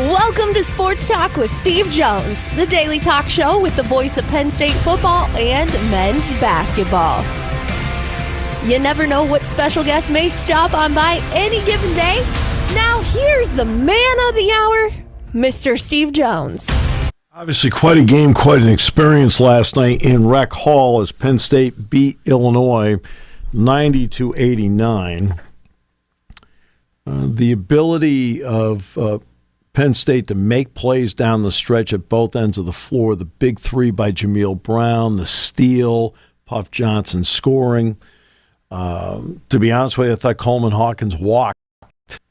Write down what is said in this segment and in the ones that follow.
Welcome to Sports Talk with Steve Jones, the daily talk show with the voice of Penn State football and men's basketball. You never know what special guest may stop on by any given day. Now here's the man of the hour, Mr. Steve Jones. Obviously quite a game, quite an experience last night in Rec Hall as Penn State beat Illinois 90-89. The ability of Penn State to make plays down the stretch at both ends of the floor, the big three by Jameel Brown, the steal, Puff Johnson scoring. To be honest with you, I thought Coleman Hawkins walked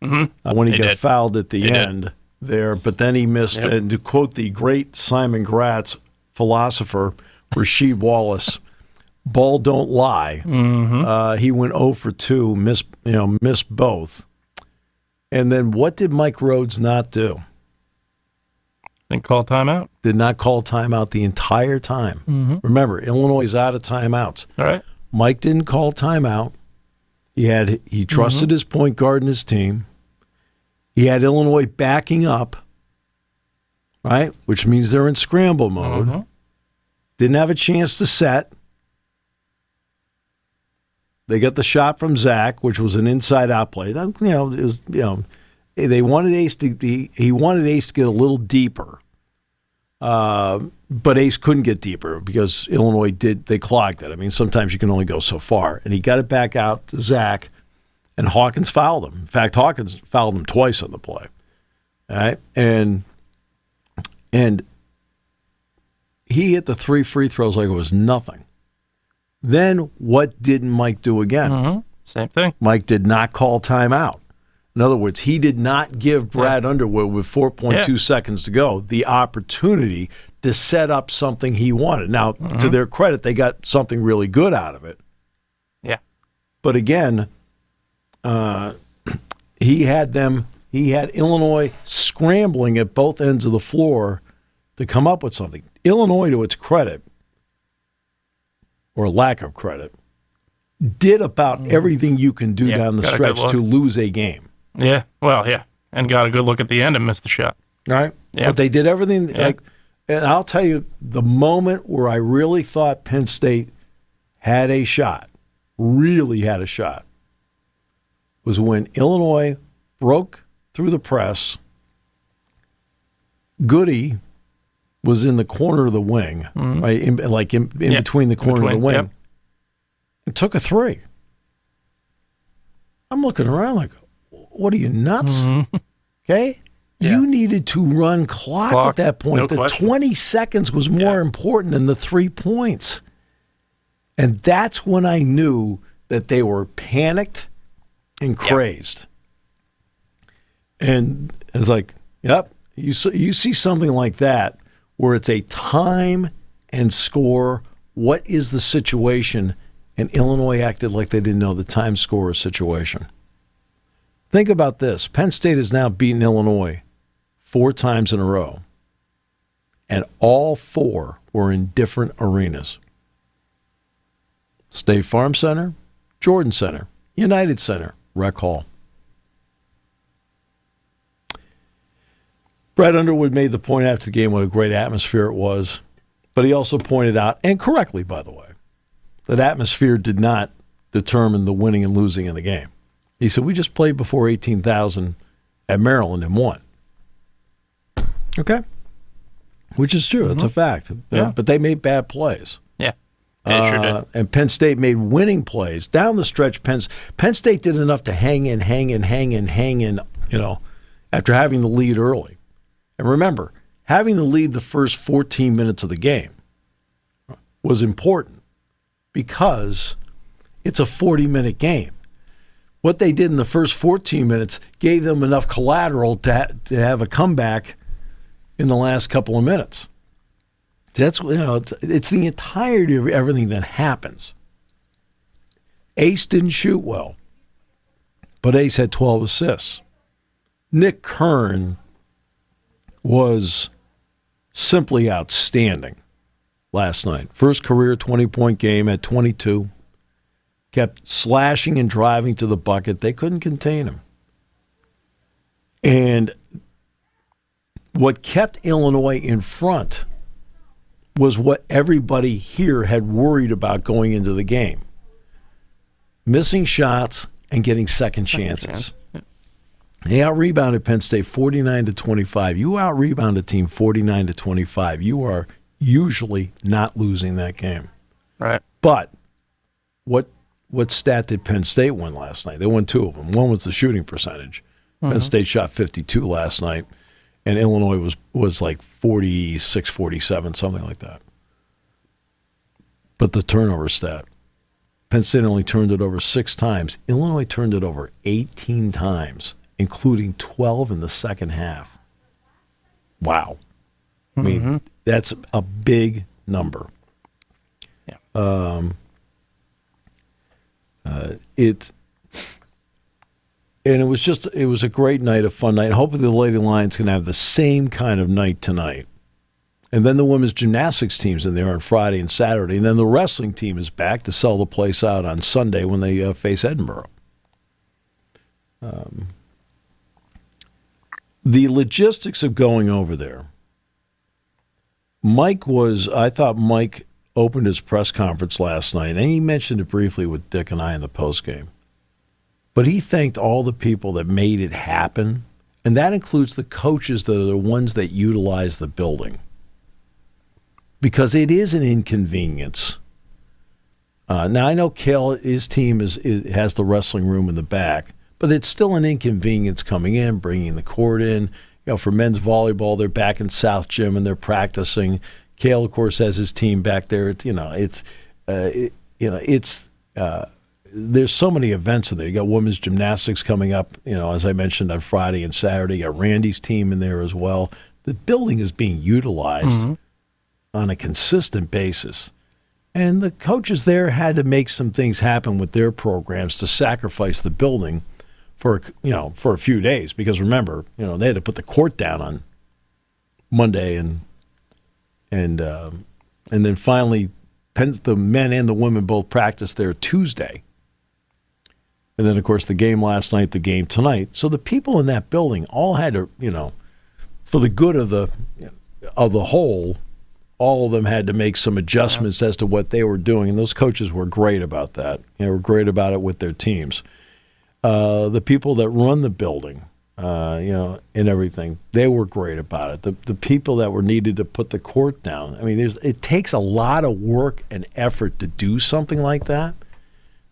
when he got fouled at the end there, but then he missed. Yep. And to quote the great Simon Gratz philosopher, Rasheed Wallace, ball don't lie. He went 0 for 2, missed both. And then what did Mike Rhodes not do? Didn't call timeout. Did not call timeout the entire time. Remember, Illinois is out of timeouts. All right. Mike didn't call timeout. He trusted his point guard and his team. He had Illinois backing up, right? Which means they're in scramble mode. Didn't have a chance to set. They got the shot from Zach, which was an inside-out play. They wanted Ace he wanted Ace to get a little deeper, but Ace couldn't get deeper because Illinois they clogged it. I mean, sometimes you can only go so far, and he got it back out to Zach, and Hawkins fouled him. In fact, Hawkins fouled him twice on the play. All right, and he hit the 3 free throws like it was nothing. Then what didn't Mike do again? Same thing. Mike did not call timeout. In other words, he did not give Brad Underwood, with 4.2 seconds to go, the opportunity to set up something he wanted. Now, to their credit, they got something really good out of it. Yeah. But again, he had Illinois scrambling at both ends of the floor to come up with something. Illinois, to its credit, or lack of credit, did about everything you can do down the stretch to lose a game. Yeah, well, yeah, and got a good look at the end and missed the shot. Right? Yeah. But they did everything. And I'll tell you, the moment where I really thought Penn State had a shot, really had a shot, was when Illinois broke through the press. Goody was in the corner of the wing, right, in between the corner of the wing, and took a three. I'm looking around like, what are you, nuts? Okay? Yeah. You needed to run clock at that point. The 20 seconds was more important than the 3 points. And that's when I knew that they were panicked and crazed. And it's like, you see something like that, where it's a time and score, what is the situation, and Illinois acted like they didn't know the time, score, or situation. Think about this. Penn State has now beaten Illinois 4 times in a row, and all 4 were in different arenas. State Farm Center, Jordan Center, United Center, Rec Hall. Brad Underwood made the point after the game what a great atmosphere it was, but he also pointed out, and correctly, by the way, that atmosphere did not determine the winning and losing in the game. He said, we just played before 18,000 at Maryland and won. Okay. Which is true. It's a fact. Yeah. But they made bad plays. Yeah. They sure did. And Penn State made winning plays. Down the stretch, Penn State did enough to hang in, after having the lead early. And remember, having the lead the first 14 minutes of the game was important because it's a 40-minute game. What they did in the first 14 minutes gave them enough collateral to have a comeback in the last couple of minutes. That's it's the entirety of everything that happens. Ace didn't shoot well, but Ace had 12 assists. Nick Kern was simply outstanding last night. First career 20-point game at 22. Kept slashing and driving to the bucket. They couldn't contain him. And what kept Illinois in front was what everybody here had worried about going into the game. Missing shots and getting second chances. They out-rebounded Penn State 49-25. You out-rebound a team 49-25. You are usually not losing that game. Right. But what stat did Penn State win last night? They won two of them. One was the shooting percentage. Penn State shot 52 last night, and Illinois was like 46, 47, something like that. But the turnover stat, Penn State only turned it over 6 times. Illinois turned it over 18 times, including 12 in the second half. Wow. I mean, that's a big number. Yeah. And it was a great night, a fun night. Hopefully the Lady Lions can have the same kind of night tonight. And then the women's gymnastics team's in there on Friday and Saturday. And then the wrestling team is back to sell the place out on Sunday when they face Edinburgh. The logistics of going over there. I thought Mike opened his press conference last night, and he mentioned it briefly with Dick and I in the postgame. But he thanked all the people that made it happen, and that includes the coaches that are the ones that utilize the building. Because it is an inconvenience. Now, I know Cale, his team has the wrestling room in the back, but it's still an inconvenience coming in, bringing the court in. For men's volleyball, they're back in South Gym and they're practicing. Cale, of course, has his team back there. There's so many events in there. You got women's gymnastics coming up, as I mentioned, on Friday and Saturday. You got Randy's team in there as well. The building is being utilized on a consistent basis. And the coaches there had to make some things happen with their programs to sacrifice the building for a few days. Because remember, they had to put the court down on Monday and then finally the men and the women both practiced there Tuesday. And then, of course, the game last night, the game tonight. So the people in that building all had to, for the good of the whole, all of them had to make some adjustments as to what they were doing. And those coaches were great about that. They were great about it with their teams. The people that run the building, and everything, they were great about it. The people that were needed to put the court down. I mean, it takes a lot of work and effort to do something like that.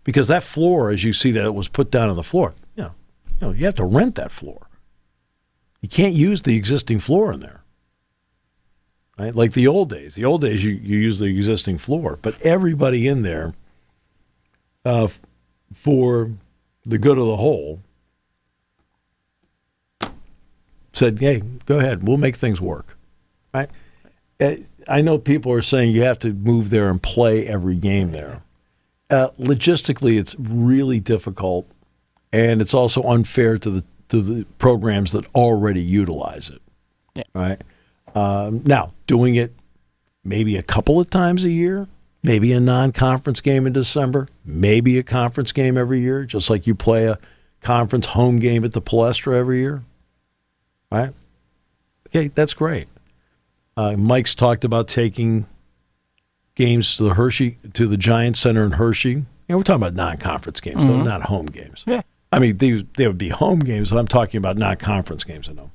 Because that floor, as you see that it was put down on the floor, you have to rent that floor. You can't use the existing floor in there. Right? Like the old days. The old days, you use the existing floor. But everybody in there, for the good of the whole, said, hey, go ahead. We'll make things work. Right? I know people are saying you have to move there and play every game there. Logistically, it's really difficult, and it's also unfair to the programs that already utilize it. Yeah. Right? Now, doing it maybe a couple of times a year, maybe a non-conference game in December, maybe a conference game every year, just like you play a conference home game at the Palestra every year. Right? Okay, that's great. Mike's talked about taking games to the Giants Center in Hershey. We're talking about non-conference games, though, not home games. Yeah. I mean, they would be home games, but I'm talking about non-conference games, I know.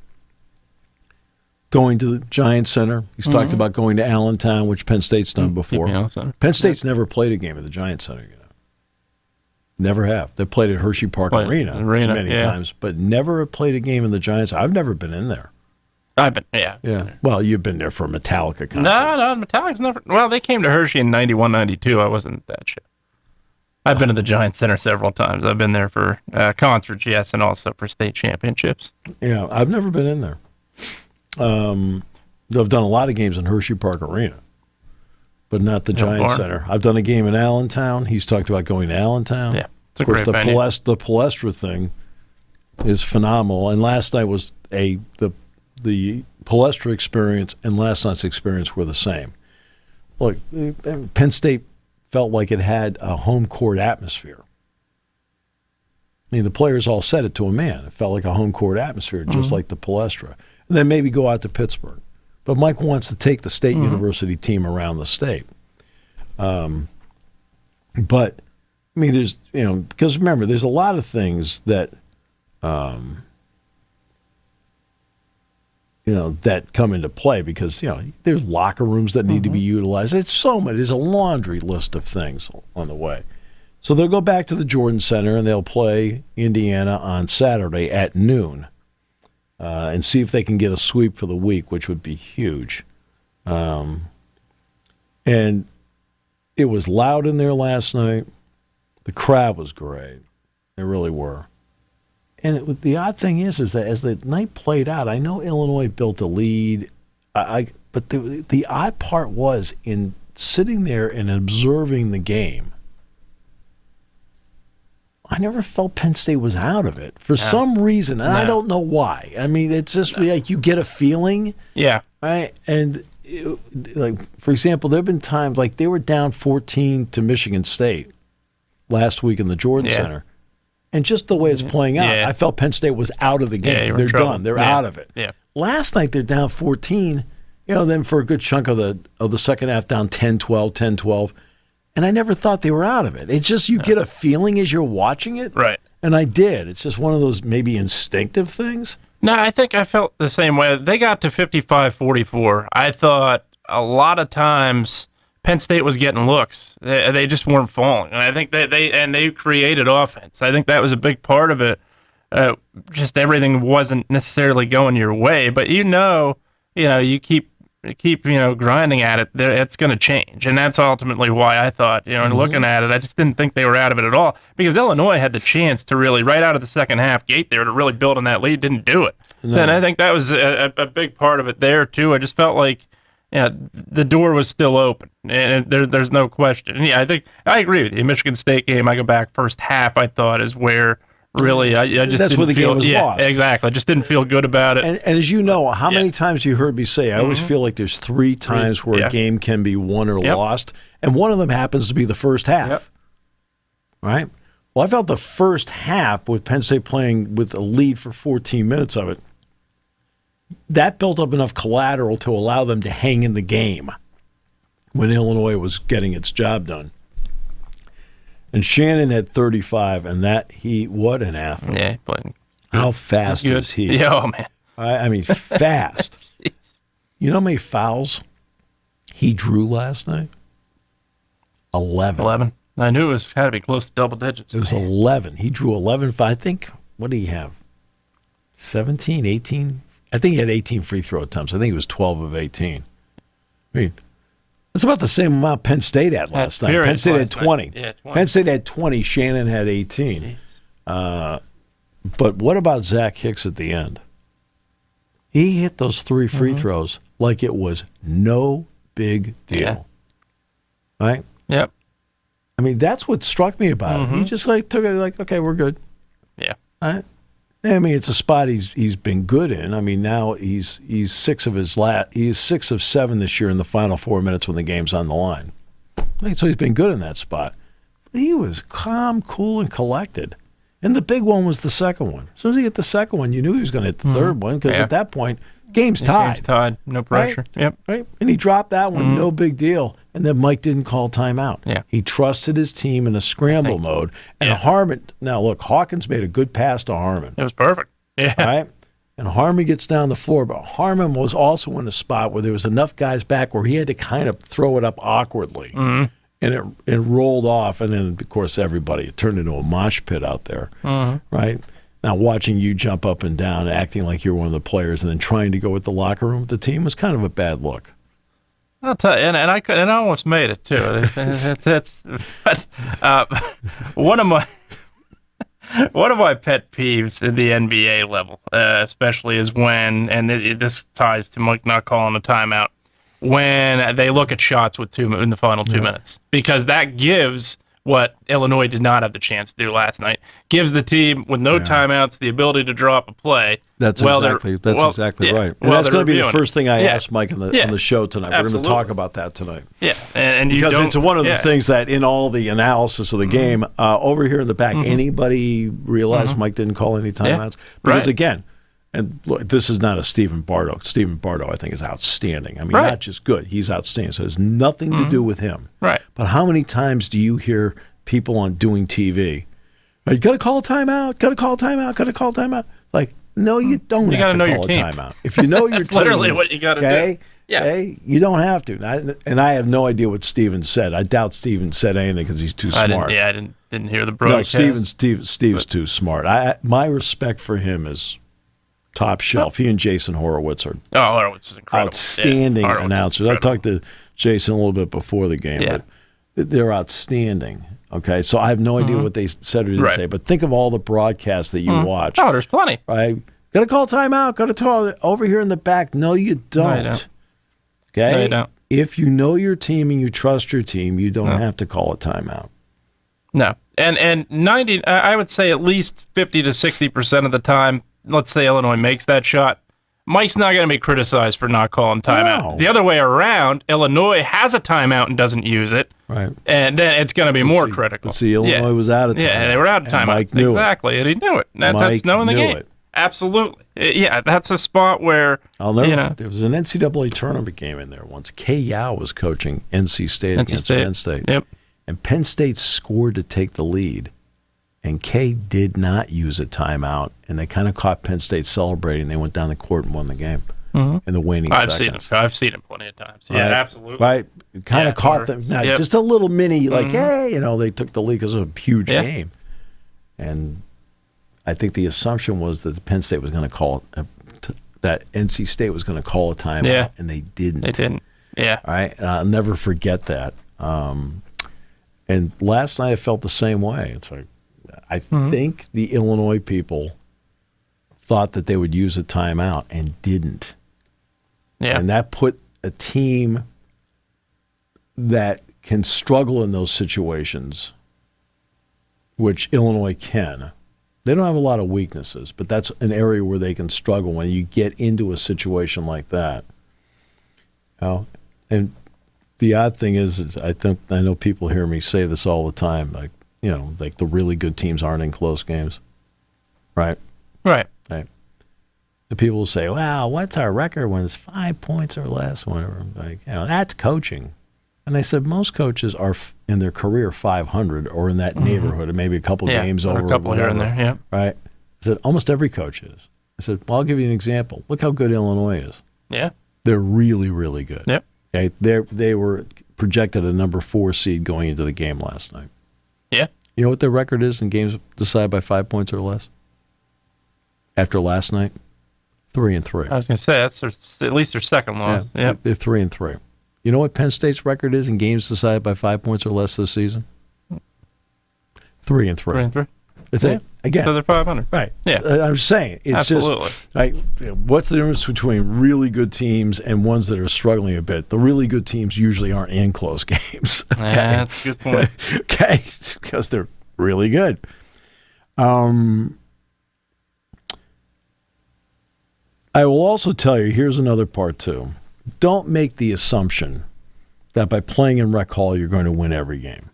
Going to the Giants Center. He's talked about going to Allentown, which Penn State's done before. Penn State's never played a game at the Giants Center, Never have. They played at Hershey Park Arena many times, but never played a game in the Giants. I've never been in there. I've been, yeah. Yeah. Well, you've been there for a Metallica concert. No, Metallica's never. Well, they came to Hershey in 91, 92. I wasn't at that show. I've been to the Giants Center several times. I've been there for concerts, yes, and also for state championships. Yeah, I've never been in there. I've done a lot of games in Hershey Park Arena, but not the Giants Center. I've done a game in Allentown. He's talked about going to Allentown. Yeah, it's a great venue. The Palestra thing is phenomenal. And last night was the Palestra experience and last night's experience were the same. Look, Penn State felt like it had a home court atmosphere. I mean, the players all said it to a man. It felt like a home court atmosphere, just like the Palestra. And and then maybe go out to Pittsburgh. But Mike wants to take the state university team around the state. But I mean, there's because remember, there's a lot of things that that come into play because there's locker rooms that need to be utilized. It's so much. There's a laundry list of things on the way. So they'll go back to the Jordan Center and they'll play Indiana on Saturday at noon and see if they can get a sweep for the week, which would be huge. And it was loud in there last night. The crowd was great. They really were. And the odd thing is that as the night played out, I know Illinois built a lead, but the odd part was in sitting there and observing the game, I never felt Penn State was out of it for some reason, and I don't know why. I mean, it's just like you get a feeling. Yeah. Right? And, for example, there have been times like they were down 14 to Michigan State last week in the Jordan Center. And just the way it's playing out, I felt Penn State was out of the game. They're done. They're out of it. Yeah. Last night they're down 14, then for a good chunk of the second half down 10-12, 10-12. And I never thought they were out of it. It's just you get a feeling as you're watching it. Right. And I did. It's just one of those maybe instinctive things. No, I think I felt the same way. They got to 55-44. I thought a lot of times Penn State was getting looks. They just weren't falling. And I think they created offense. I think that was a big part of it. Just everything wasn't necessarily going your way, but you keep grinding at it, it's going to change. And that's ultimately why I thought, and looking at it, I just didn't think they were out of it at all because Illinois had the chance to really, right out of the second half gate there, to really build on that lead, didn't do it. No. And I think that was a big part of it there, too. I just felt like the door was still open, and there's no question. And I think I agree with you. Michigan State game, I go back first half, I thought is where really I just that's where the game was lost. Exactly. I just didn't feel good about it. And as you know, how many times you heard me say, I always feel like there's three times where a game can be won or lost, and one of them happens to be the first half. Right? Well, I felt the first half with Penn State playing with a lead for 14 minutes of it, that built up enough collateral to allow them to hang in the game when Illinois was getting its job done. And Shannon had 35, and what an athlete. Yeah, playing. How fast is he? Yeah, oh, man. I mean, fast. You know how many fouls he drew last night? 11. 11. I knew it had to be close to double digits. It was 11. He drew 11. I think, what did he have? 17, 18? I think he had 18 free throw attempts. I think he was 12 of 18. I mean, that's about the same amount Penn State had last night. Penn State had 20. Yeah, 20. Penn State had 20. Shannon had 18. But what about Zach Hicks at the end? He hit those three free throws like it was no big deal. Yeah. Right? Yep. I mean, that's what struck me about it. He just took it like, okay, we're good. Yeah. All right? I mean, it's a spot he's been good in. I mean, now he's 6 of 7 this year in the final 4 minutes when the game's on the line. So he's been good in that spot. But he was calm, cool, and collected. And the big one was the second one. As soon as he hit the second one, you knew he was going to hit the third one because at that point, game's tied. Game's tied, no pressure. Right? Yep. Right. And he dropped that one, no big deal. And then Mike didn't call timeout. Yeah. He trusted his team in a scramble mode. And Harmon, now look, Hawkins made a good pass to Harmon. It was perfect. Yeah. Right? And Harmon gets down the floor, but Harmon was also in a spot where there was enough guys back where he had to kind of throw it up awkwardly. And it rolled off. And then, of course, it turned into a mosh pit out there. Right? Now, watching you jump up and down, acting like you're one of the players, and then trying to go with the locker room with the team was kind of a bad look. I'll tell you, and I almost made it too. One of my pet peeves in the NBA level, especially, is when, and this ties to Mike not calling a timeout, when they look at shots with in the final 2 minutes, because that gives what Illinois did not have the chance to do last night. Gives the team with no timeouts the ability to draw up a play. That's exactly right. And that's going to be the first thing I ask Mike on the show tonight. We're going to talk about that tonight. Yeah, and because it's one of the things that in all the analysis of the game, over here in the back, anybody realize Mike didn't call any timeouts? Because again, and look, this is not a Stephen Bardo. Stephen Bardo, I think, is outstanding. I mean, Right. not just good. He's outstanding. So it has nothing to do with him. Right. But how many times do you hear people on doing TV, you got to call a timeout, got to call a timeout, got to call a timeout? Like, no, you don't You have gotta to know call your a team. timeout. If you know your That's team. literally what you gotta do. Yeah. Okay, you don't have to. And I have no idea what Steven said. I doubt Steven said anything because he's too smart. I didn't hear the No, broadcast. Steve's too smart. My respect for him is top shelf. He and Jason Horowitz are Horowitz is incredible. outstanding Horowitz is announcers. I incredible. talked to Jason a little bit before the game, Yeah. but they're outstanding. Okay, so I have no idea what they said or didn't Right. say, but think of all the broadcasts that you watch. Oh, there's plenty. Right? Got to call timeout. Got to call over here in the back. No, you don't. No, you don't. Okay? No, you don't. If you know your team and you trust your team, you don't have to call a timeout. No. And 90, I would say at least 50 to 60% of the time, let's say Illinois makes that shot, Mike's not going to be criticized for not calling timeout. No. The other way around, Illinois has a timeout and doesn't use it, Right. and then it's going to be more critical. Let's see, Illinois was out of timeout. Yeah, they were out of and timeouts. Mike knew Exactly, and he knew it. That's Mike knowing the knew game. it. Absolutely. Yeah, that's a spot where I'll never. you know, There was an NCAA tournament game in there once. Kay Yao was coaching NC State against Penn State. Yep. And Penn State scored to take the lead. And Kay did not use a timeout. And they kind of caught Penn State celebrating. They went down the court and won the game in the waning I've seen seconds. it. I've seen it plenty of times. Yeah, Right? absolutely. Right. Kind Yeah, of caught or- them. Now, yep. just a little mini, like, hey, they took the lead because it was a huge Yeah. game. And I think the assumption was that Penn State was going to call that NC State was going to call a timeout, Yeah. and they didn't. They didn't. Yeah. All right, and I'll never forget that. And last night I felt the same way. It's like I think the Illinois people thought that they would use a timeout and didn't, Yeah. and that put a team that can struggle in those situations, which Illinois can. They don't have a lot of weaknesses, but that's an area where they can struggle when you get into a situation like that. And the odd thing is I know people hear me say this all the time, like the really good teams aren't in close games, right? Right. Right. The people will say, "Wow, what's our record when it's 5 points or less?" Whatever. Like, that's coaching. And I said most coaches are in their career 500 or in that neighborhood, and maybe a couple games or over, a couple or here and whatever, there. Yeah. right? I said almost every coach is. I said, well, I'll give you an example. Look how good Illinois is. Yeah. They're really, really good. Yep. Okay, they were projected a number 4 seed going into the game last night. Yeah. You know what their record is in games decided by 5 points or less? After last night, 3-3. I was going to say that's at least their second loss. Yeah. They're 3-3. You know what Penn State's record is in games decided by 5 points or less this season? 3-3. 3-3. It's it again. So they're 500. Right. Yeah. I'm saying it's Absolutely. just right. What's the difference between really good teams and ones that are struggling a bit? The really good teams usually aren't in close games. Okay? That's a good point. Okay, because they're really good. I will also tell you, here's another part too. Don't make the assumption that by playing in Rec Hall, you're going to win every game.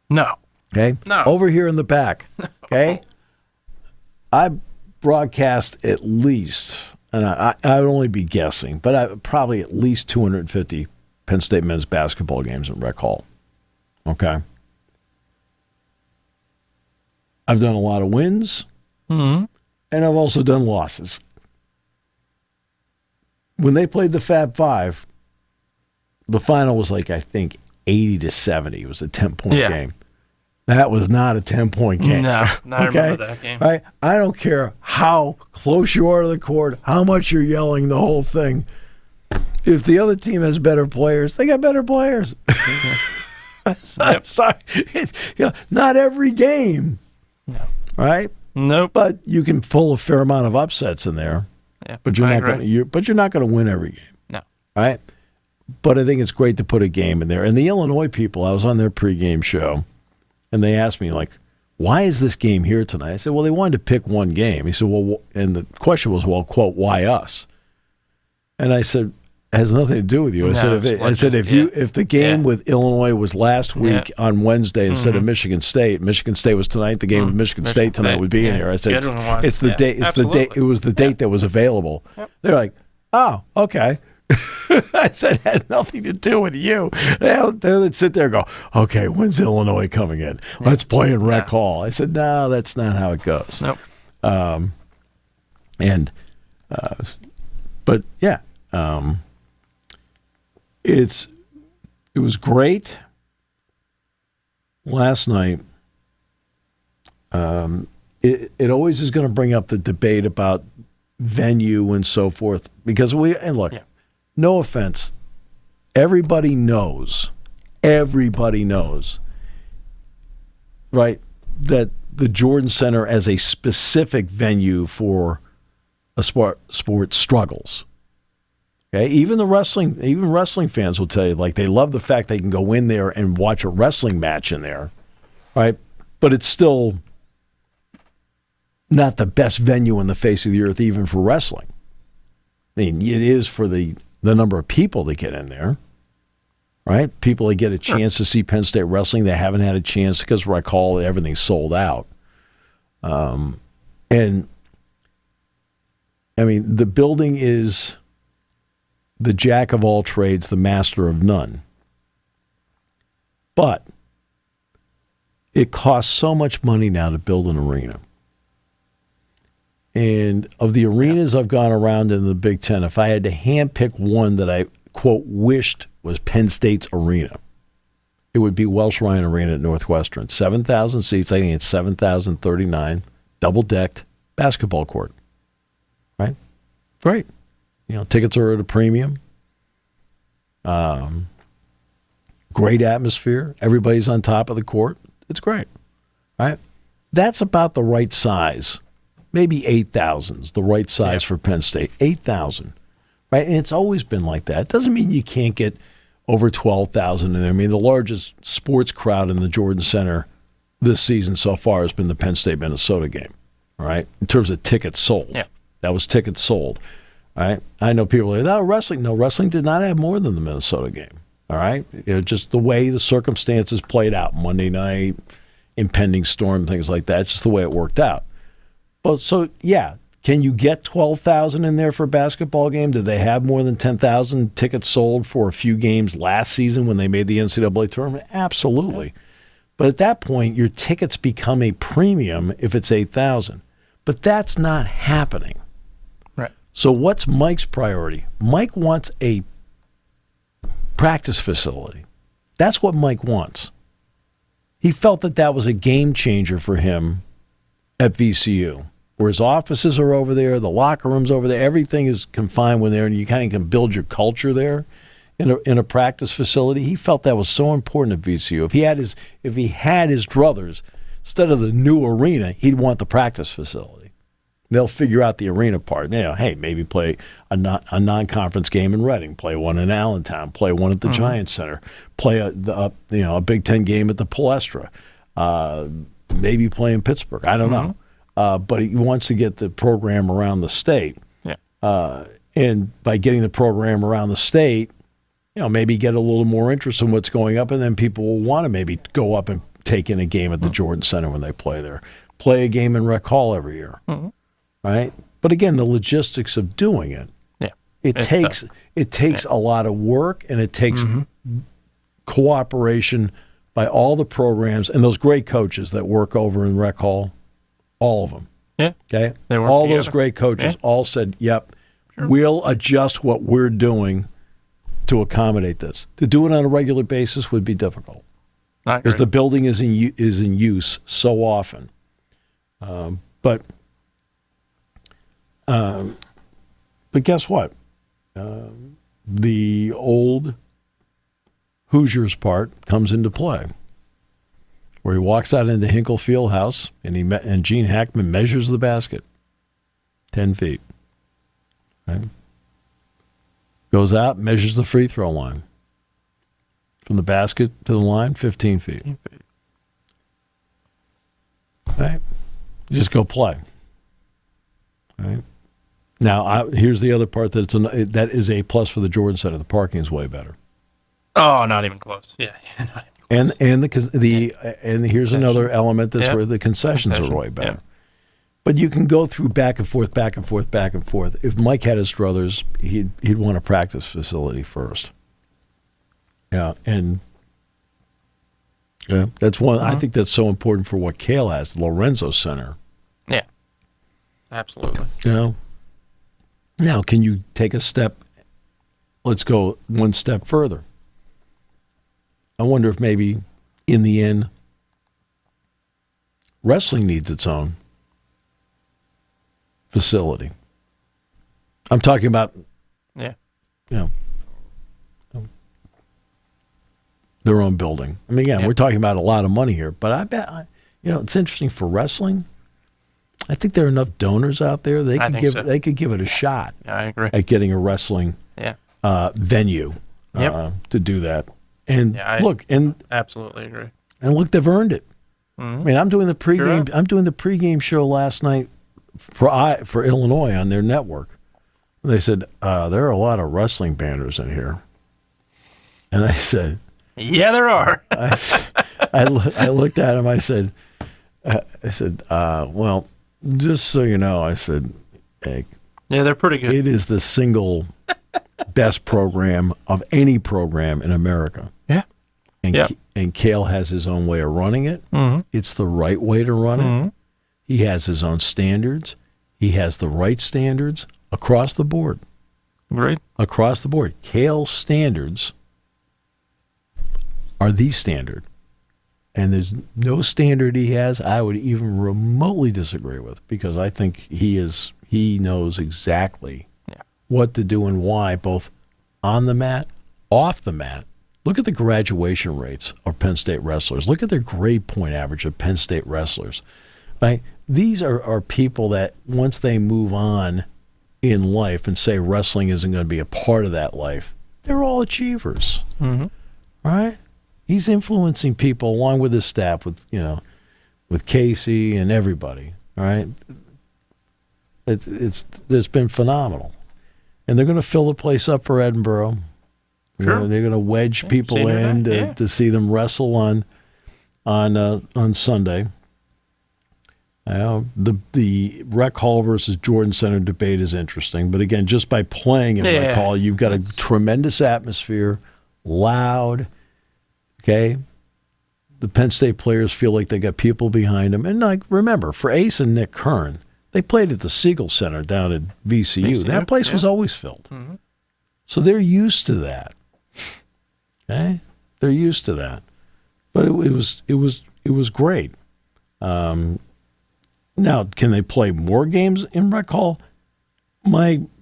No. Okay? No. Over here in the back. Okay? I broadcast at least, and I would only be guessing, but probably at least 250 Penn State men's basketball games in Rec Hall. Okay? I've done a lot of wins, and I've also done losses. When they played the Fab Five, the final was like, I think, 80-70. It was a 10-point game. That was not a 10-point game. No, I remember that game. Right? I don't care how close you are to the court, how much you're yelling the whole thing. If the other team has better players, they got better players. Sorry. Not every game. No. Right? Nope. But you can pull a fair amount of upsets in there. Yeah, but you're not going to win every game. No. Right? But I think it's great to put a game in there. And the Illinois people, I was on their pregame show, and they asked me, like, why is this game here tonight? I said, well, they wanted to pick one game. He said, well, and the question was, well, quote, why us? And I said, has nothing to do with you. I said if the game with Illinois was last week on Wednesday instead of Michigan State was tonight. The game with Michigan State tonight would be in here. I said it's the day. It's the day. It was the date that was available. Yep. They're like, oh, okay. I said it had nothing to do with you. They'd sit there and go, okay, when's Illinois coming in? Let's play in Rec Hall. I said, no, that's not how it goes. Nope. But yeah. It was great last night. It always is going to bring up the debate about venue and so forth because no offense, everybody knows, right, that the Jordan Center as a specific venue for a sport struggles. Okay, even wrestling fans will tell you, like, they love the fact they can go in there and watch a wrestling match in there, right? But it's still not the best venue on the face of the earth, even for wrestling. I mean, it is for the number of people that get in there, right? People that get a chance to see Penn State wrestling, they haven't had a chance because, recall, everything's sold out. And, I mean, the building is the jack of all trades, the master of none. But it costs so much money now to build an arena. And of the arenas I've gone around in the Big Ten, if I had to handpick one that I, quote, wished was Penn State's arena, it would be Welsh Ryan Arena at Northwestern. 7,000 seats. I think it's 7,039, double-decked basketball court. Right? Great. Tickets are at a premium. Great atmosphere. Everybody's on top of the court. It's great. Right? That's about the right size. Maybe 8,000 is the right size for Penn State. 8,000. Right? And it's always been like that. It doesn't mean you can't get over 12,000 in there. I mean, the largest sports crowd in the Jordan Center this season so far has been the Penn State-Minnesota game. All right? In terms of tickets sold. Yeah. That was tickets sold. All right. I know people are like, wrestling. No, wrestling did not have more than the Minnesota game. All right. Just the way the circumstances played out. Monday night, impending storm, things like that. It's just the way it worked out. But so, yeah, can you get 12,000 in there for a basketball game? Did they have more than 10,000 tickets sold for a few games last season when they made the NCAA tournament? Absolutely. But at that point, your tickets become a premium if it's 8,000. But that's not happening. So what's Mike's priority? Mike wants a practice facility. That's what Mike wants. He felt that was a game changer for him at VCU, where his offices are over there, the locker room's over there, everything is confined when there, and you kind of can build your culture there in a practice facility. He felt that was so important at VCU. If he had his druthers, instead of the new arena, he'd want the practice facility. They'll figure out the arena part. Hey, maybe play a non-conference game in Reading, play one in Allentown, play one at the Giants Center, play a Big Ten game at the Palestra, maybe play in Pittsburgh. I don't know. But he wants to get the program around the state. Yeah. And by getting the program around the state, maybe get a little more interest in what's going up, and then people will want to maybe go up and take in a game at the Jordan Center when they play there. Play a game in Rec Hall every year. Right? But again, the logistics of doing it, it takes a lot of work, and it takes cooperation by all the programs and those great coaches that work over in Rec Hall, all of them. Yeah. Okay? All those great coaches all said, yep, we'll adjust what we're doing to accommodate this. To do it on a regular basis would be difficult because the building is in use so often. But guess what? The old Hoosiers part comes into play, where he walks out into Hinkle Fieldhouse and Gene Hackman measures the basket, 10 feet. Right? Goes out, measures the free throw line. From the basket to the line, 15 feet. Right? You just go play. Right? Now, here's the other part that is a plus for the Jordan Center. The parking is way better. Oh, not even close. Yeah, not even close. And here's another element that's where the concessions are way better. Yep. But you can go through back and forth, back and forth, back and forth. If Mike had his druthers, he'd want a practice facility first. Yeah, and that's one. I think that's so important for what Cale has, the Lorenzo Center. Yeah, absolutely. Now, can you take a step? Let's go one step further. I wonder if maybe, in the end, wrestling needs its own facility. I'm talking about, their own building. I mean, we're talking about a lot of money here, but I bet, it's interesting for wrestling. I think there are enough donors out there they could give it a shot. Yeah, I agree. At getting a wrestling venue to do that. And absolutely agree. And look, they've earned it. Mm-hmm. I mean, I'm doing the pregame. Sure. I'm doing the pregame show last night for Illinois on their network. They said there are a lot of wrestling banners in here, and I said, "Yeah, there are." I looked at him. I said, well, just so you know, I said, hey, yeah, they're pretty good. It is the single best program of any program in America. Yeah. And Cale has his own way of running it. Mm-hmm. It's the right way to run mm-hmm. it. He has his own standards. He has the right standards across the board. Right. Across the board. Cale's standards are the standard. And there's no standard he has I would even remotely disagree with, because I think he knows exactly what to do and why, both on the mat, off the mat. Look at the graduation rates of Penn State wrestlers. Look at their grade point average of Penn State wrestlers. Right? These are people that once they move on in life and say wrestling isn't going to be a part of that life, they're all achievers. Mm-hmm. Right? He's influencing people along with his staff, with Casey and everybody. All right? It's been phenomenal. And they're going to fill the place up for Edinboro. Sure. They're going to wedge people in to see them wrestle on Sunday. The Rec Hall versus Jordan Center debate is interesting. But again, just by playing in Rec Hall, you've got a tremendous atmosphere, loud. Okay? The Penn State players feel like they got people behind them. And remember, for Ace and Nick Kern, they played at the Siegel Center down at VCU. That place was always filled. Mm-hmm. So they're used to that. Okay? They're used to that. But it was great. Now, can they play more games in Rec Hall?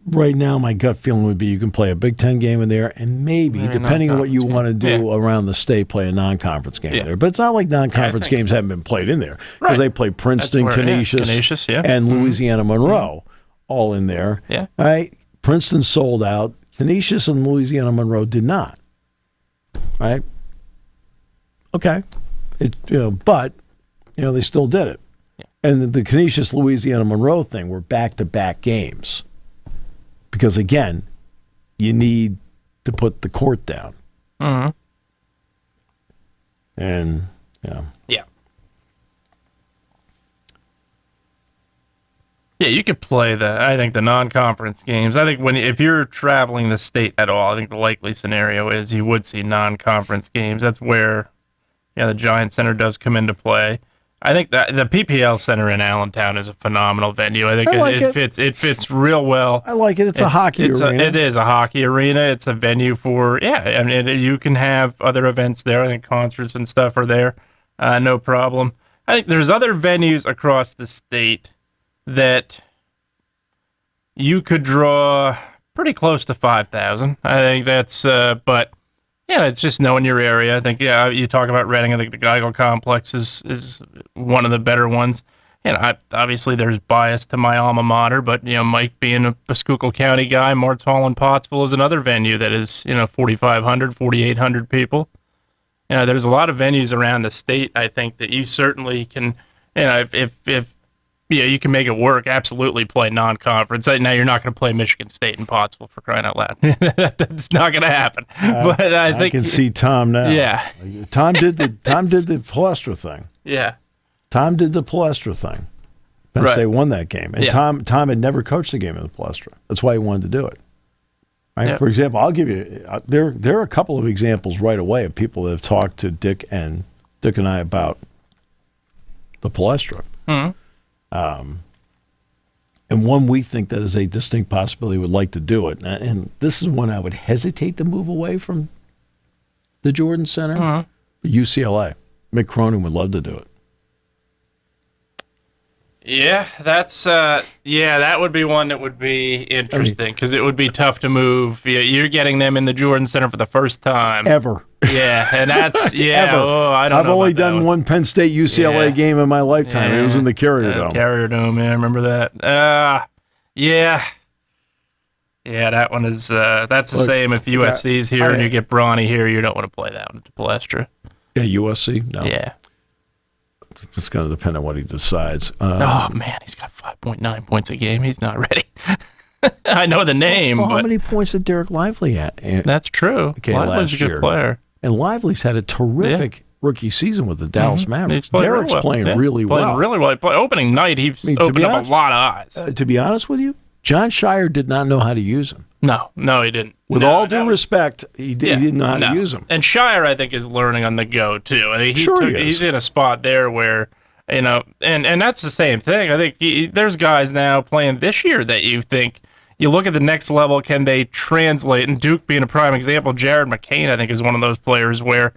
Right now, my gut feeling would be you can play a Big Ten game in there, and maybe, depending on what you want to do around the state, play a non-conference game there. But it's not like non-conference games haven't been played in there, because they play Princeton, Canisius, and Louisiana Monroe all in there. Yeah. All right? Princeton sold out. Canisius and Louisiana Monroe did not. Right? Okay. But they still did it. Yeah. And the Canisius Louisiana Monroe thing were back-to-back games. Because, again, you need to put the court down. Mm-hmm. And, Yeah, you could play the non-conference games. I think if you're traveling the state at all, I think the likely scenario is you would see non-conference games. That's where the Giant Center does come into play. I think that the PPL Center in Allentown is a phenomenal venue. I think it fits real well. I like it. It's a hockey arena. It is a hockey arena. It's a venue for, you can have other events there. I think concerts and stuff are there. No problem. I think there's other venues across the state that you could draw pretty close to 5,000. I think that's, but it's just knowing your area. I think, you talk about Reading. I think the Geigel Complex is one of the better ones. Obviously there's bias to my alma mater, but, Mike being a Schuylkill County guy, Martz Hall in Pottsville is another venue that is, 4,500, 4,800 people. There's a lot of venues around the state, I think, that you certainly can, if yeah, you can make it work. Absolutely play non-conference. Now you're not going to play Michigan State in Pottsville, for crying out loud. That's not going to happen. But I think I can see Tom now. Yeah, Tom did the Palestra thing. Yeah, Tom did the Palestra thing. Penn State won that game, and Tom had never coached the game in the Palestra. That's why he wanted to do it. Right? Yep. For example, I'll give you there are a couple of examples right away of people that have talked to Dick and I about the Palestra. Mm-hmm. And one we think that is a distinct possibility would like to do it. And this is one I would hesitate to move away from the Jordan Center. Mm-hmm. UCLA. Mick Cronin would love to do it. Yeah, that would be one that would be interesting because it would be tough to move. You're getting them in the Jordan Center for the first time. Ever. Yeah, and that's, ever. Oh, I don't know. I've only done one Penn State UCLA game in my lifetime. It was in the Carrier Dome. Carrier Dome, yeah, I remember that. Yeah, that one is, that's the same if USC's here and you get Bronny here, you don't want to play that one at Palestra. Yeah, USC? No. Yeah. It's going to depend on what he decides. Oh, man, he's got 5.9 points a game. He's not ready. I know the name, but... How many points did Derek Lively have? That's true. Okay, Lively's a good player. And Lively's had a terrific rookie season with the Dallas Mavericks. Derek's playing really well. Really well. Opening night, he's opened up a lot of eyes. To be honest with you, John Shire did not know how to use him. No, he didn't. With all due respect, he didn't know how to use him. And Shire, I think, is learning on the go, too. I mean, he's in a spot there where, and that's the same thing. I think there's guys now playing this year that you think, you look at the next level, can they translate? And Duke being a prime example, Jared McCain, I think, is one of those players where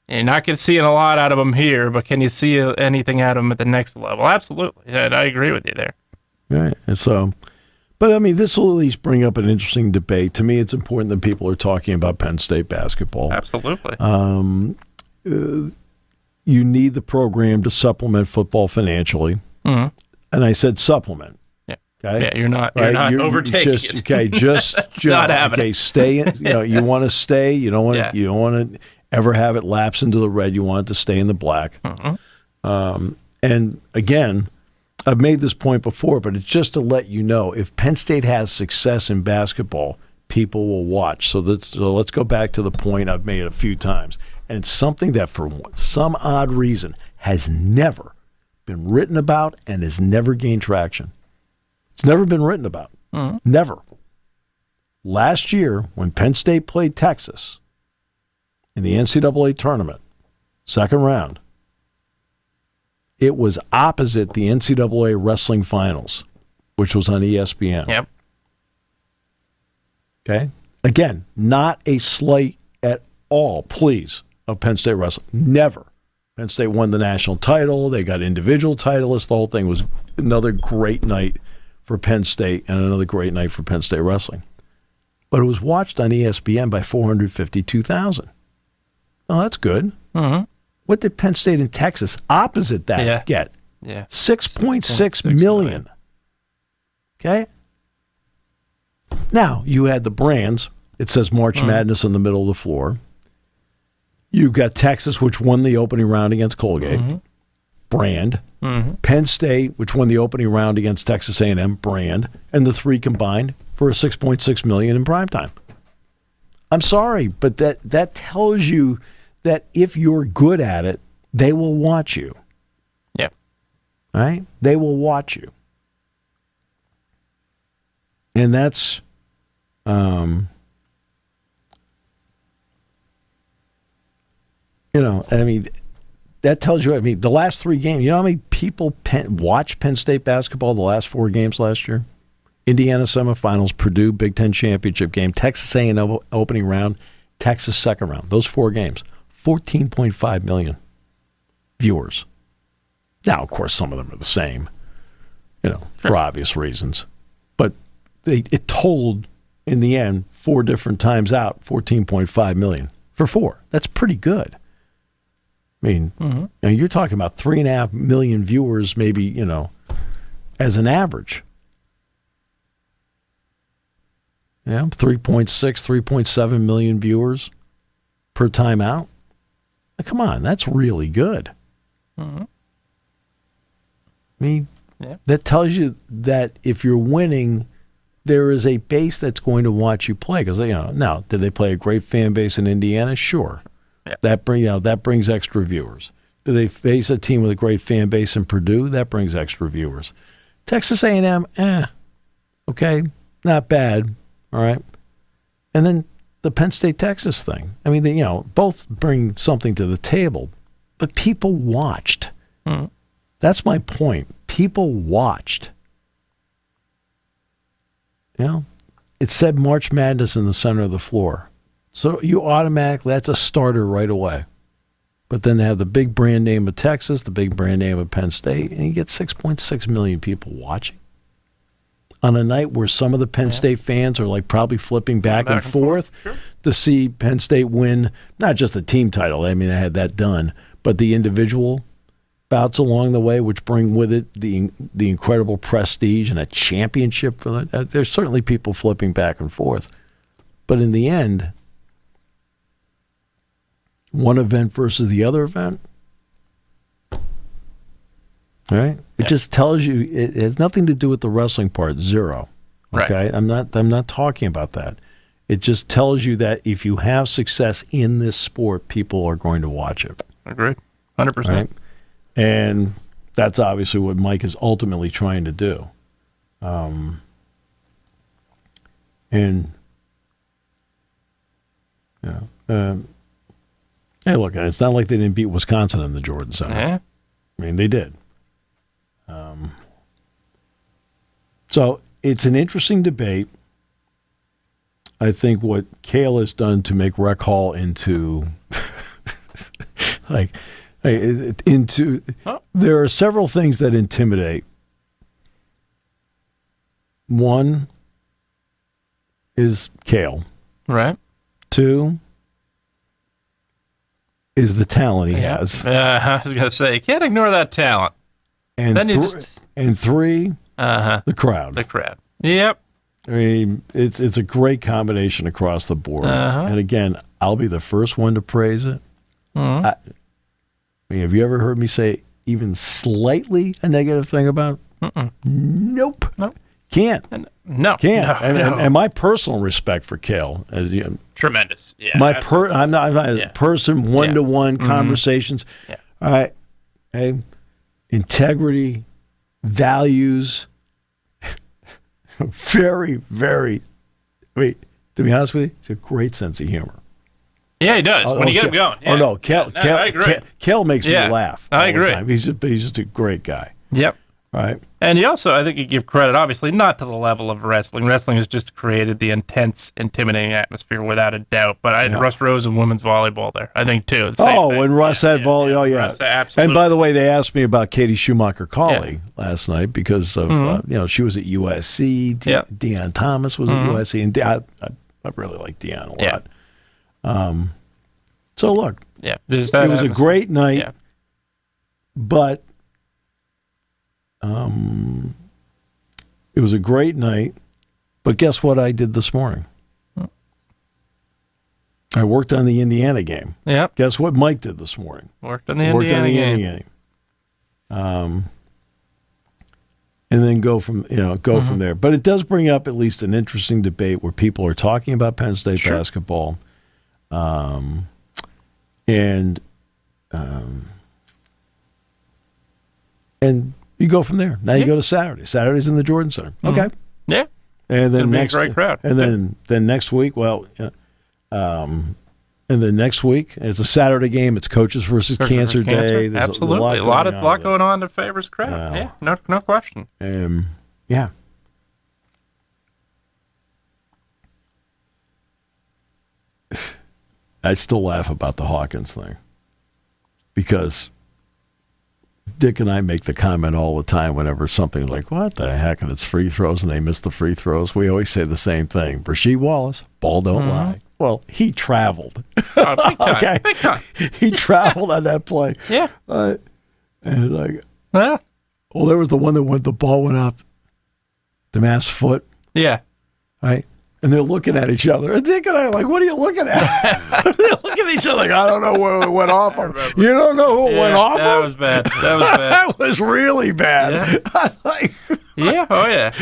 you're not going to see a lot out of him here, but can you see anything out of him at the next level? Absolutely. And I agree with you there. Right. And so... But, I mean, this will at least bring up an interesting debate. To me, it's important that people are talking about Penn State basketball. Absolutely. You need the program to supplement football financially. Mm-hmm. And I said supplement. Yeah. Okay? Yeah, you're not overtaking it. Okay, just not happening. Okay, stay in, you want to stay. You don't want to ever have it lapse into the red. You want it to stay in the black. Mm-hmm. And, again... I've made this point before, but it's just to let you know, if Penn State has success in basketball, people will watch. So let's go back to the point I've made a few times. And it's something that for some odd reason has never been written about and has never gained traction. It's never been written about. Mm-hmm. Never. Last year, when Penn State played Texas in the NCAA tournament, second round, it was opposite the NCAA wrestling finals, which was on ESPN. Yep. Okay? Again, not a slight at all, please, of Penn State wrestling. Never. Penn State won the national title. They got individual titleists. The whole thing was another great night for Penn State and another great night for Penn State wrestling. But it was watched on ESPN by 452,000. Oh, that's good. Mm-hmm. What did Penn State in Texas opposite that get? Yeah. 6.6 million. Okay? Now, you had the brands. It says March Madness in the middle of the floor. You've got Texas, which won the opening round against Colgate. Mm-hmm. Brand. Mm-hmm. Penn State, which won the opening round against Texas A&M. Brand. And the three combined for a 6.6 million in primetime. I'm sorry, but that tells you that if you're good at it, they will watch you. Yeah. Right? They will watch you. And that's, I mean, that tells you, the last three games, you know how many people watch Penn State basketball the last four games last year? Indiana semifinals, Purdue Big Ten championship game, Texas A&M opening round, Texas second round. Those four games. 14.5 million viewers. Now, of course, some of them are the same, for obvious reasons. But it totaled, in the end, four different times out, 14.5 million for four. That's pretty good. I mean, you're talking about 3.5 million viewers, maybe, as an average. 3.6, 3.7 million viewers per time out. Now, come on, that's really good. Mm-hmm. I mean, Yeah. That tells you that if you're winning, there is a base that's going to watch you play. Because now, did they play a great fan base in Indiana? Sure. Yeah. That brings extra viewers. Do they face a team with a great fan base in Purdue? That brings extra viewers. Texas A&M, okay, not bad, all right. And then the Penn State Texas thing. I mean, both bring something to the table, but people watched. That's my point. People watched. It said March Madness in the center of the floor. So you automatically, that's a starter right away. But then they have the big brand name of Texas, the big brand name of Penn State, and you get 6.6 million people watching. On a night where some of the Penn State fans are like probably flipping back and forth to see Penn State win, not just the team title, I mean, I had that done, but the individual bouts along the way, which bring with it the incredible prestige and a championship. There's certainly people flipping back and forth. But in the end, one event versus the other event, right? It just tells you it has nothing to do with the wrestling part. Zero. Okay, right. I'm not talking about that. It just tells you that if you have success in this sport, people are going to watch it. Agreed, 100%. Right? And that's obviously what Mike is ultimately trying to do. Hey, look, it's not like they didn't beat Wisconsin in the Jordan Center. Yeah. I mean, they did. So it's an interesting debate. I think what Cale has done to make Rec Hall into there are several things that intimidate. One is Cale. Right. Two is the talent he has. I was going to say, you can't ignore that talent. And then and three, the crowd. The crowd. Yep. I mean, it's a great combination across the board. And again, I'll be the first one to praise it. I mean, have you ever heard me say even slightly a negative thing about it? Nope. Can't. No. Can't. And my personal respect for Cale. Tremendous. Yeah. I'm not a person, one-to-one conversations. Yeah. All right. Hey, integrity, values, very, very, to be honest with you, it's a great sense of humor. Yeah, he does. When you get him going. Yeah. Oh, no. Kel makes me laugh. I agree. He's just a great guy. Yep. Right. And you also, I think you give credit, obviously, not to the level of wrestling. Wrestling has just created the intense, intimidating atmosphere without a doubt. But I had Russ Rose and women's volleyball there, I think, too. When Russ had volleyball, Russ, absolutely. And by the way, they asked me about Katie Schumacher-Cawley last night because of, she was at USC. Deion Thomas was at USC. And I really like Deion a lot. So, look, it was a great night, but it was a great night. But guess what I did this morning? I worked on the Indiana game. Yep. Guess what Mike did this morning? Worked on the Indiana game. And then go from there. But it does bring up at least an interesting debate where people are talking about Penn State basketball. And you go from there. Now you go to Saturday. Saturday's in the Jordan Center. Okay. Yeah. And then next great crowd. And then next week, and then next week it's a Saturday game. It's Coaches versus Cancer Day. There's absolutely a lot going on that favors crowd. No question. I still laugh about the Hawkins thing because Dick and I make the comment all the time whenever something's like, what the heck, and it's free throws and they miss the free throws. We always say the same thing. Rasheed Wallace, ball don't lie. Well, he traveled. Big time. Big time. He traveled on that play. Yeah. And there was the one the ball went out Damas' foot. Yeah. Right? And they're looking at each other. And Dick and I are like, what are you looking at? They're looking at each other like, I don't know where it went off of. You don't know who it went off that of? Was bad. That was bad. That was really bad. Yeah. Oh, yeah.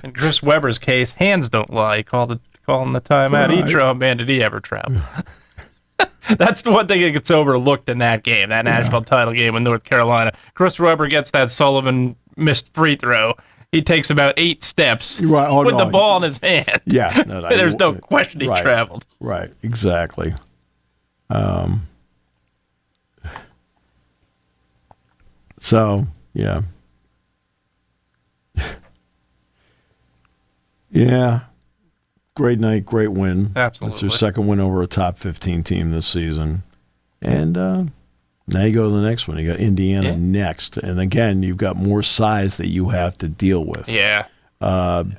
In Chris Webber's case, hands don't lie. He called calling the timeout. Right. He drove, man, did he ever travel? That's the one thing that gets overlooked in that game, that national title game in North Carolina. Chris Webber gets that Sullivan missed free throw. He takes about 8 steps with the ball in his hand. Yeah. There's no question he traveled. Right. Exactly. So, yeah. Yeah. Great night, great win. Absolutely. It's their second win over a top 15 team this season. And now you go to the next one. You got Indiana next. And again, you've got more size that you have to deal with. Yeah.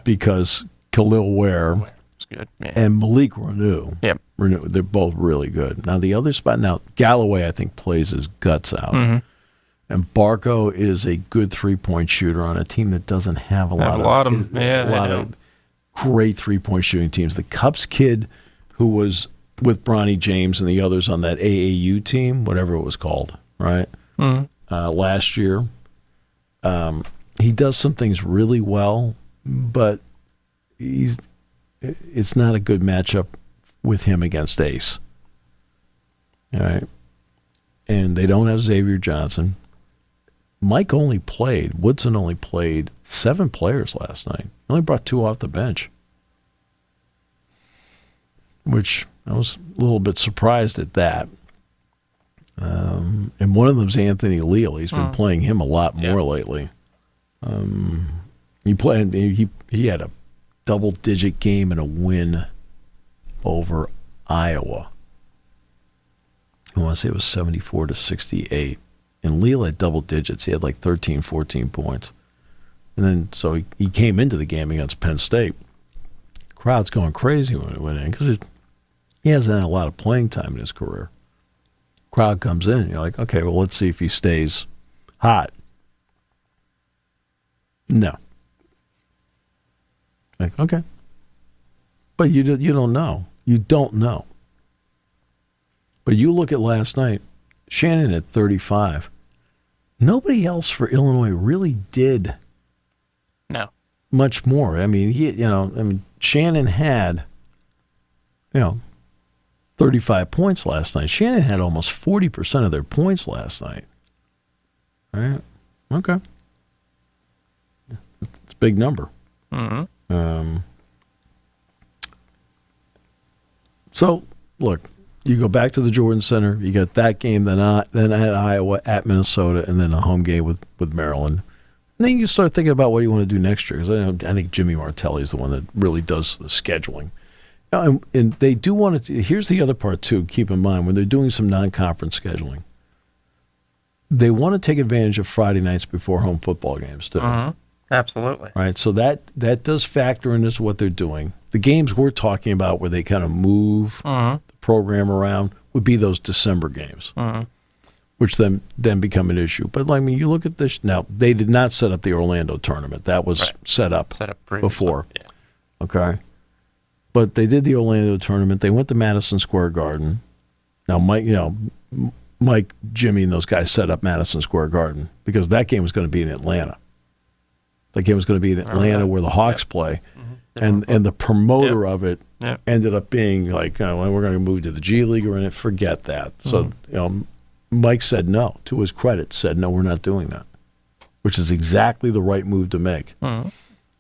Because Khalil Ware good. And Malik Renew. Yep. Renew, they're both really good. Now, the other spot, Galloway, I think, plays his guts out. Mm-hmm. And Barco is a good three-point shooter on a team that doesn't have a lot of great three-point shooting teams. The Cubs kid who was with Bronny James and the others on that AAU team, whatever it was called, right? Mm-hmm. Last year, he does some things really well, but it's not a good matchup with him against Ace. All right? And they don't have Xavier Johnson. Woodson only played 7 players last night. He only brought 2 off the bench, which I was a little bit surprised at that. And one of them's Anthony Leal. He's been playing him a lot more lately. He had a double-digit game and a win over Iowa. I want to say it was 74-68. And Leal had double digits. He had like 13, 14 points. And then, so he came into the game against Penn State. Crowd's going crazy when he went in because he hasn't had a lot of playing time in his career. Crowd comes in, and you're like, okay, well, let's see if he stays hot. No. Like, okay. But you don't know. You don't know. But you look at last night, Shannon at 35. Nobody else for Illinois really did much more. I mean, Shannon had, 35 points last night. Shannon had almost 40% of their points last night. All right. Okay. It's a big number. Mm-hmm. So, look. You go back to the Jordan Center. You got that game, then at Iowa, at Minnesota, and then a home game with Maryland. And then you start thinking about what you want to do next year. Because I think Jimmy Martelli is the one that really does the scheduling. And they do want to. Here's the other part too. Keep in mind when they're doing some non-conference scheduling, they want to take advantage of Friday nights before home football games too. Mm-hmm. Absolutely. Right. So that does factor into what they're doing. The games we're talking about, where they kind of move program around, would be those December games, which then become an issue. But you look at this now. They did not set up the Orlando tournament. That was set up before. Yeah. Okay, but they did the Orlando tournament. They went to Madison Square Garden. Now, Mike, Jimmy, and those guys set up Madison Square Garden because that game was going to be in Atlanta. That game was going to be in Atlanta where the Hawks play. And the promoter of it ended up being like, we're going to move to the G League or forget that. So, Mike said no. To his credit, said no, we're not doing that, which is exactly the right move to make.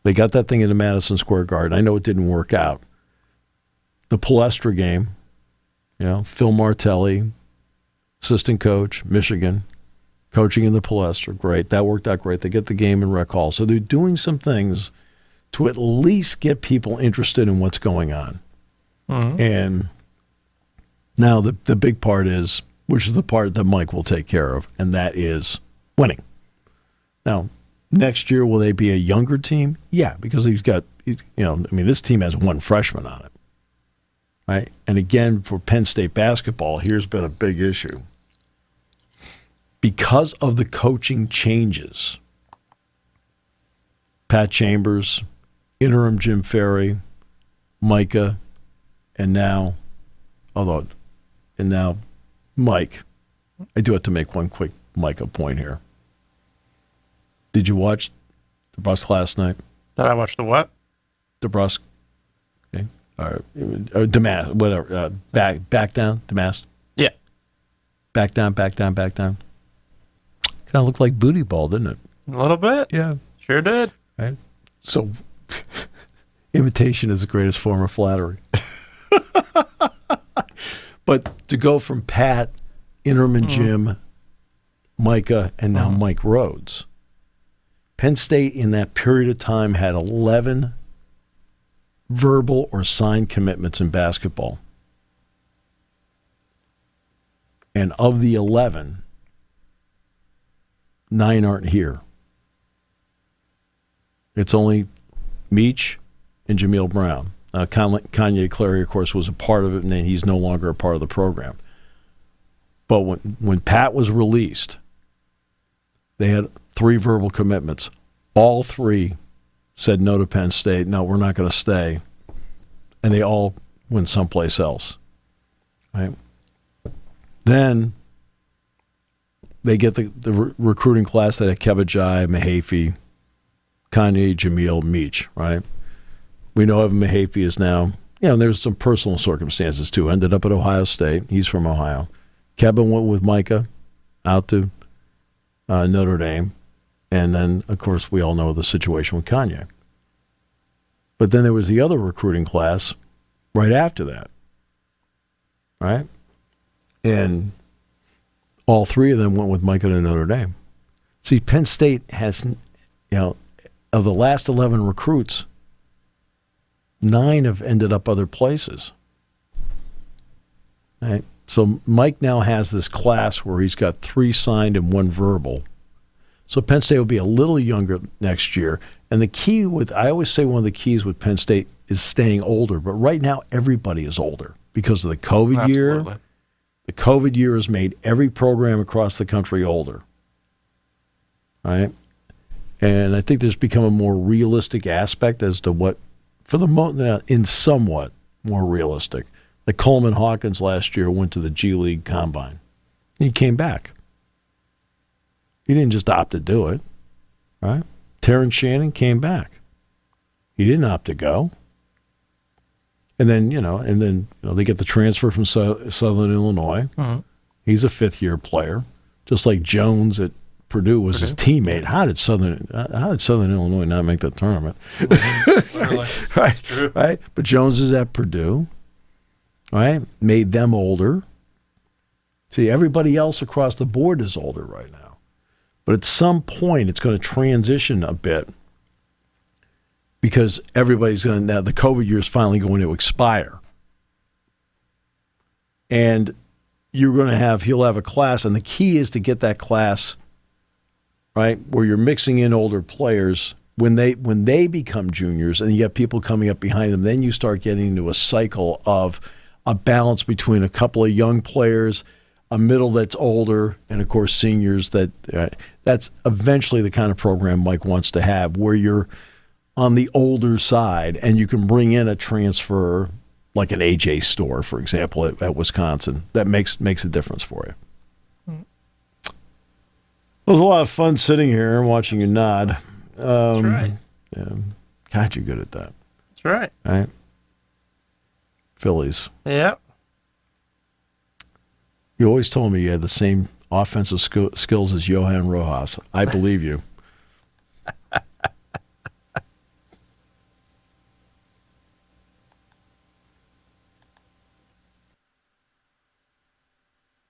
They got that thing into Madison Square Garden. I know it didn't work out. The Palestra game, Phil Martelli, assistant coach, Michigan, coaching in the Palestra, great. That worked out great. They get the game in Rec Hall. So they're doing some things to at least get people interested in what's going on. And now the big part is, which is the part that Mike will take care of, and that is winning. Now, next year, will they be a younger team? Yeah, because this team has 1 freshman on it, right? And again, for Penn State basketball, here's been a big issue. Because of the coaching changes, Pat Chambers, interim Jim Ferry, Micah, and now Mike. I do have to make one quick Micah point here. Did you watch DeBrusque last night? Did I watch the what? DeBrusque. Okay. Or Damas, whatever. Back down, Damas. Yeah. Back down. Kind of looked like booty ball, didn't it? A little bit. Yeah. Sure did. Right. So, imitation is the greatest form of flattery. But to go from Pat, Interman Jim, Micah, and now Mike Rhodes. Penn State in that period of time had 11 verbal or signed commitments in basketball. And of the 11, 9 aren't here. It's only Meach and Jameel Brown. Kanye Clary, of course, was a part of it, and then he's no longer a part of the program. But when Pat was released, they had 3 verbal commitments. All 3 said no to Penn State. No, we're not going to stay. And they all went someplace else. Right? Then they get the recruiting class that had Kebajai, Mahaffey, Kanye, Jameel, Meach, right? We know Evan Mahaffey is now, there's some personal circumstances too. Ended up at Ohio State. He's from Ohio. Kevin went with Micah out to Notre Dame. And then, of course, we all know the situation with Kanye. But then there was the other recruiting class right after that, right? And all 3 of them went with Micah to Notre Dame. See, Penn State has, of the last 11 recruits, 9 have ended up other places. Right? So Mike now has this class where he's got 3 signed and 1 verbal. So Penn State will be a little younger next year. And the key I always say one of the keys with Penn State is staying older. But right now, everybody is older because of the COVID year. The COVID year has made every program across the country older. Right? And I think there's become a more realistic aspect as to what, in somewhat more realistic. Like Coleman Hawkins last year went to the G League Combine. He came back. He didn't just opt to do it, right? Terrence Shannon came back. He didn't opt to go. And then, they get the transfer from Southern Illinois. Mm-hmm. He's a 5th-year player, just like Jones at Purdue was his teammate. How did Southern Illinois not make the tournament? Right. But Jones is at Purdue, right? Made them older. See, everybody else across the board is older right now. But at some point, it's going to transition a bit because everybody's going to, now the COVID year is finally going to expire. And he'll have a class, and the key is to get that class, right, where you're mixing in older players. When they become juniors and you get people coming up behind them, then you start getting into a cycle of a balance between a couple of young players, a middle that's older, and, of course, seniors. That's eventually the kind of program Mike wants to have, where you're on the older side and you can bring in a transfer like an A.J. Store, for example, at Wisconsin. That makes a difference for you. It was a lot of fun sitting here and watching you nod. That's right. Yeah, God, you're good at that. That's right. Right? Phillies. Yeah. You always told me you had the same offensive skills as Johan Rojas. I believe you.